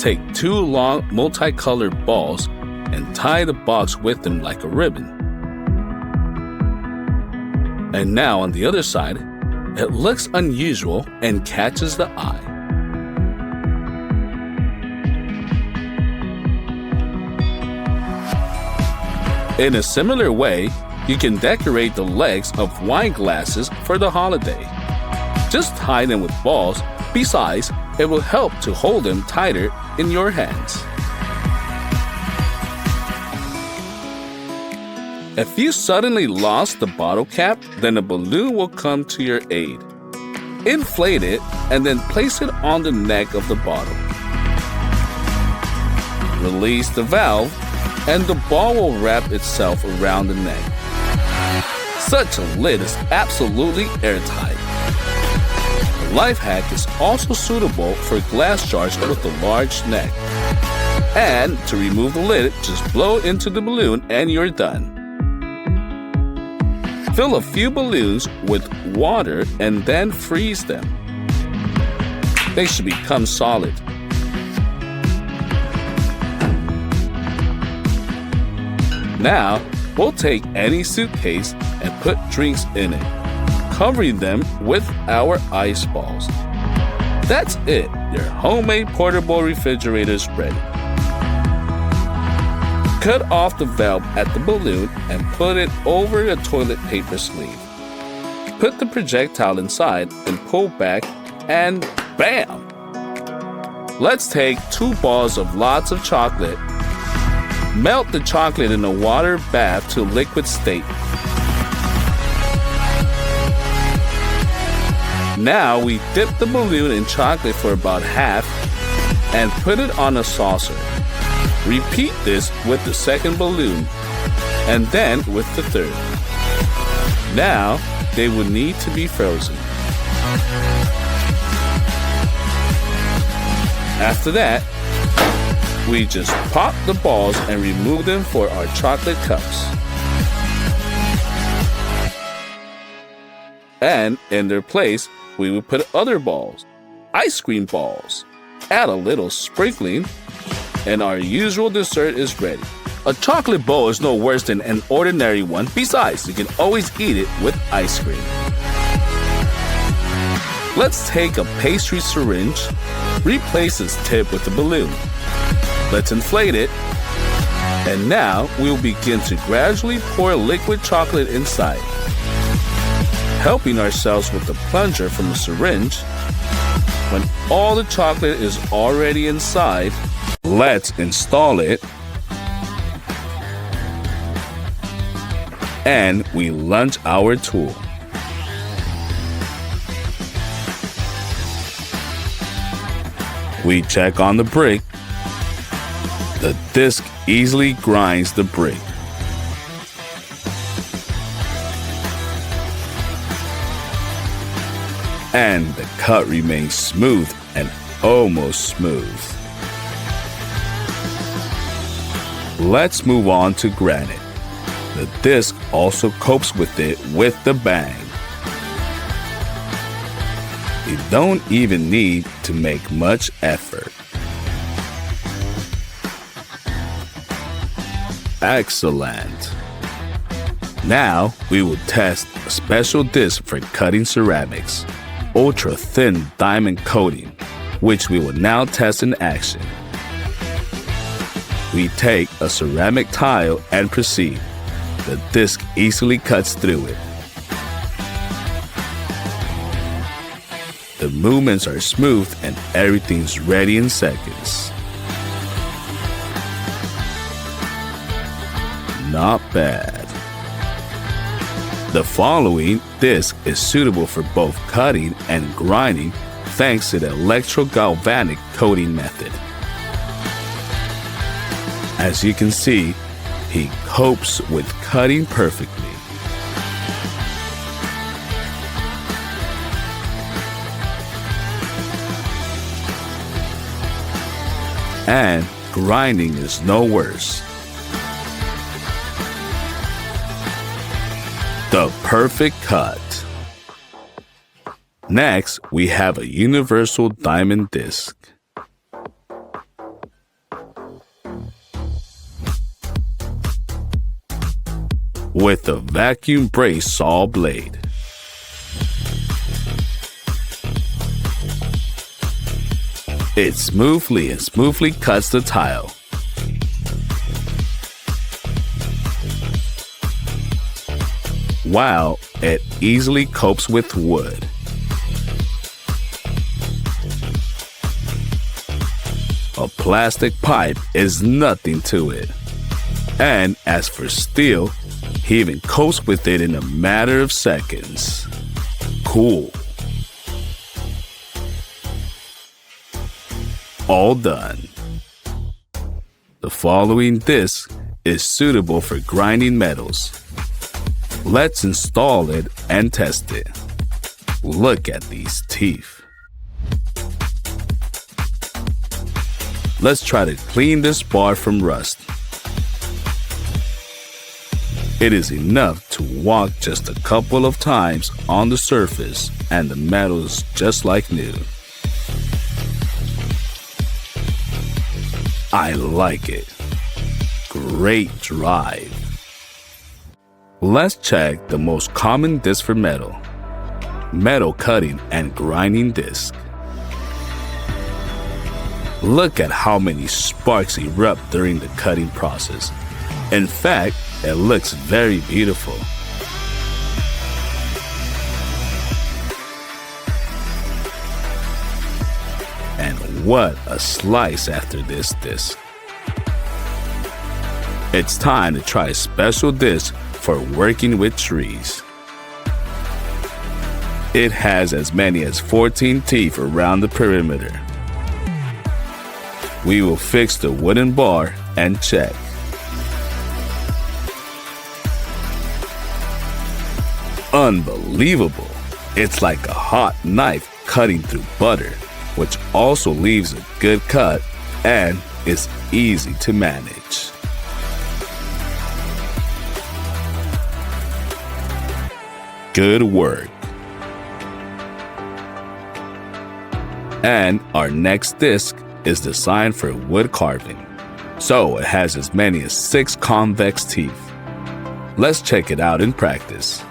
take 2 long multicolored balls and tie the box with them like a ribbon. And now on the other side, it looks unusual and catches the eye. In a similar way, you can decorate the legs of wine glasses for the holiday. Just tie them with balls. Besides, it will help to hold them tighter in your hands. If you suddenly lost the bottle cap, then a balloon will come to your aid. Inflate it and then place it on the neck of the bottle. Release the valve and the ball will wrap itself around the neck. Such a lid is absolutely airtight. The life hack is also suitable for glass jars with a large neck. And to remove the lid, just blow into the balloon and you're done. Fill a few balloons with water and then freeze them. They should become solid. Now, we'll take any suitcase and put drinks in it, covering them with our ice balls. That's it. Your homemade portable refrigerator is ready. Cut off the valve at the balloon and put it over a toilet paper sleeve. Put the projectile inside and pull back and bam! Let's take 2 balls of lots of chocolate. Melt the chocolate in a water bath to liquid state. Now we dip the balloon in chocolate for about half and put it on a saucer. Repeat this with the second balloon and then with the third. Now they will need to be frozen. After that, we just pop the balls and remove them for our chocolate cups. And in their place, we will put other balls, ice cream balls. Add a little sprinkling, and our usual dessert is ready. A chocolate bowl is no worse than an ordinary one. Besides, you can always eat it with ice cream. Let's take a pastry syringe, replace its tip with a balloon. Let's inflate it. And now we'll begin to gradually pour liquid chocolate inside. Helping ourselves with the plunger from the syringe. When all the chocolate is already inside, let's install it. And we launch our tool. We check on the brick. The disc easily grinds the brick. And the cut remains smooth and almost smooth. Let's move on to granite. The disc also copes with it with the bang. You don't even need to make much effort. Excellent. Now we will test a special disc for cutting ceramics, ultra thin diamond coating, which we will now test in action. We take a ceramic tile and proceed. The disc easily cuts through it. The movements are smooth and everything's ready in seconds. Not bad. The following disc is suitable for both cutting and grinding thanks to the electrogalvanic coating method. As you can see, he copes with cutting perfectly. And grinding is no worse. The perfect cut. Next, we have a universal diamond disc. with a vacuum brace saw blade. It smoothly cuts the tile. While it easily copes with wood. A plastic pipe is nothing to it. And as for steel, he even copes with it in a matter of seconds. Cool. All done. The following disc is suitable for grinding metals. Let's install it and test it. Look at these teeth. Let's try to clean this bar from rust. It is enough to walk just a couple of times on the surface and the metal is just like new. I like it. Great drive. Let's check the most common disc for metal. Metal cutting and grinding disc. Look at how many sparks erupt during the cutting process. In fact, it looks very beautiful. And what a slice after this disc. It's time to try a special disc for working with trees. It has as many as 14 teeth around the perimeter. We will fix the wooden bar and check. Unbelievable! It's like a hot knife cutting through butter, which also leaves a good cut and is easy to manage. Good work. And our next disc is designed for wood carving, so it has as many as 6 convex teeth. Let's check it out in practice.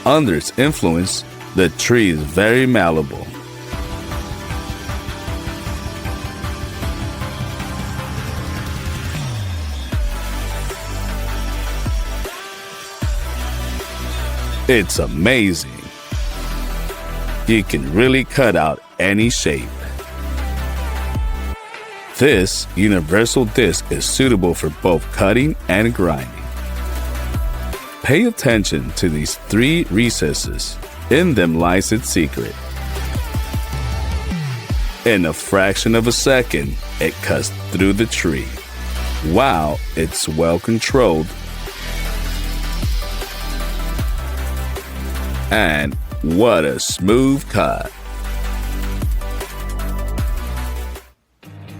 Under its influence, the tree is very malleable. It's amazing. You can really cut out any shape. This universal disc is suitable for both cutting and grinding. Pay attention to these 3 recesses. In them lies its secret. In a fraction of a second, it cuts through the tree. Wow, it's well controlled. And what a smooth cut.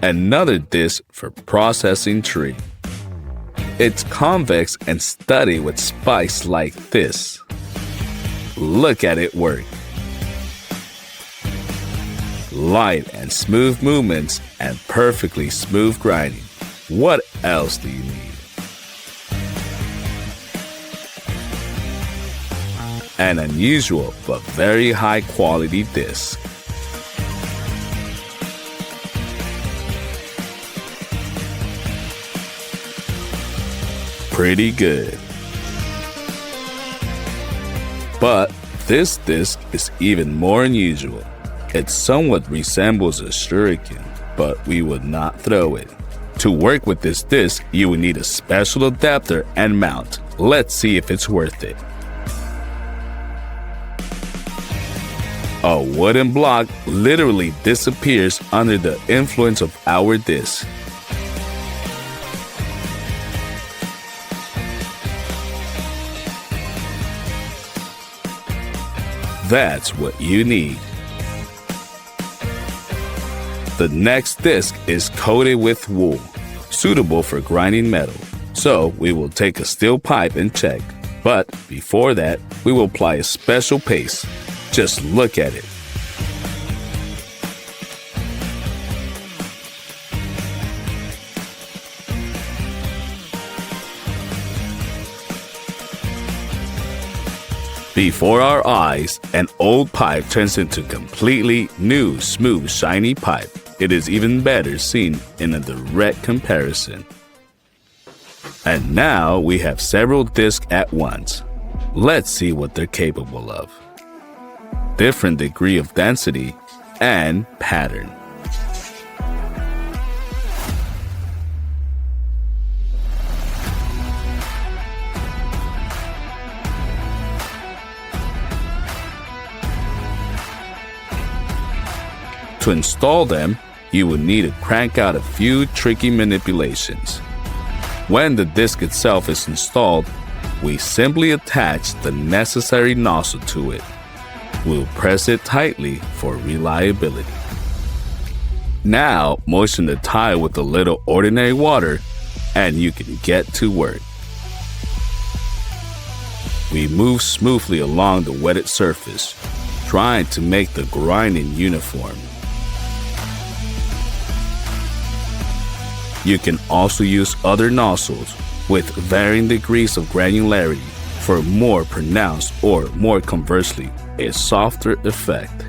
Another disc for processing tree. It's convex and studded with spikes like this. Look at it work. Light and smooth movements and perfectly smooth grinding. What else do you need? An unusual but very high quality disc. Pretty good. But this disc is even more unusual. It somewhat resembles a shuriken, but we would not throw it. To work with this disc, you will need a special adapter and mount. Let's see if it's worth it. A wooden block literally disappears under the influence of our disc. That's what you need. The next disc is coated with wool, suitable for grinding metal. So we will take a steel pipe and check. But before that, we will apply a special paste. Just look at it. Before our eyes, an old pipe turns into completely new, smooth, shiny pipe. It is even better seen in a direct comparison. And now we have several discs at once. Let's see what they're capable of. Different degree of density and pattern. To install them, you will need to crank out a few tricky manipulations. When the disc itself is installed, we simply attach the necessary nozzle to it. We'll press it tightly for reliability. Now, moisten the tile with a little ordinary water and you can get to work. We move smoothly along the wetted surface, trying to make the grinding uniform. You can also use other nozzles with varying degrees of granularity for more pronounced or more conversely, a softer effect.